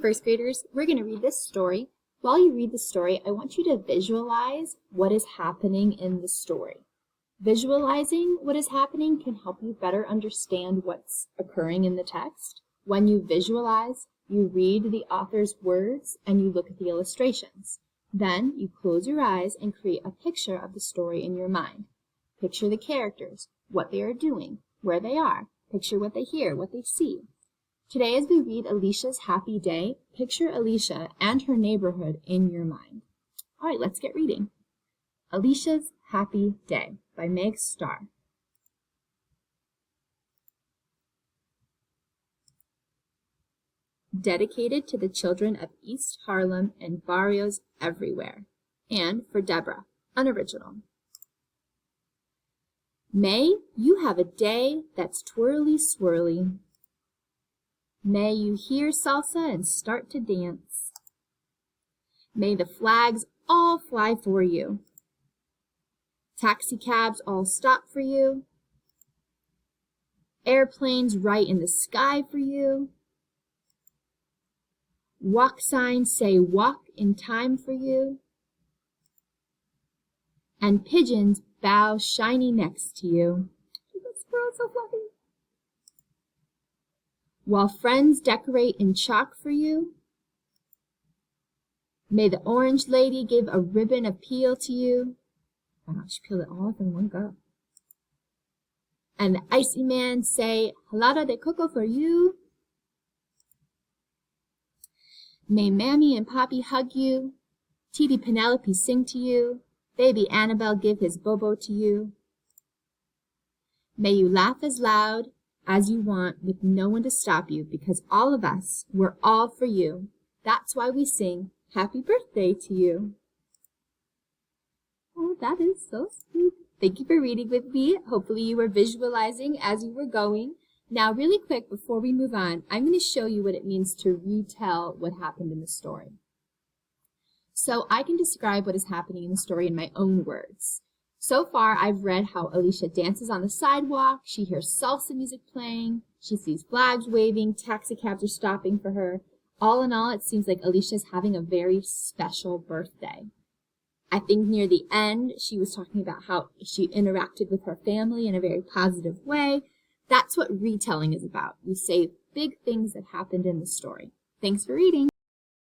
first graders, we're going to read this story. While you read the story, I want you to visualize what is happening in the story. Visualizing what is happening can help you better understand what's occurring in the text. When you visualize, you read the author's words and you look at the illustrations. Then you close your eyes and create a picture of the story in your mind. Picture the characters, what they are doing, where they are. Picture what they hear, what they see. Today, as we read Alicia's Happy Day, picture Alicia and her neighborhood in your mind. All right, let's get reading. Alicia's Happy Day by Meg Starr. Dedicated to the children of East Harlem and barrios everywhere, and for Deborah, unoriginal. May you have a day that's twirly swirly. May you hear salsa and start to dance. May the flags all fly for you. Taxi cabs all stop for you. Airplanes right in the sky for you. Walk signs say walk in time for you. And pigeons bow shiny next to you. This squirrel's so fluffy. While friends decorate in chalk for you. May the orange lady give a ribbon of peel to you. Wow, she peeled it all off in one go. And the icy man say, helada de coco for you. May Mammy and Poppy hug you. Titi Penelope sing to you. Baby Annabelle give his bobo to you. May you laugh as loud as you want with no one to stop you, because all of us, we're all for you. That's why we sing happy birthday to you. Oh, that is so sweet. Thank you for reading with me. Hopefully you were visualizing as you were going. Now, really quick, before we move on, I'm going to show you what it means to retell what happened in the story. So I can describe what is happening in the story in my own words. So far, I've read how Alicia dances on the sidewalk, she hears salsa music playing, she sees flags waving, taxi cabs are stopping for her. All in all, it seems like Alicia's having a very special birthday. I think near the end, she was talking about how she interacted with her family in a very positive way. That's what retelling is about. We say big things that happened in the story. Thanks for reading.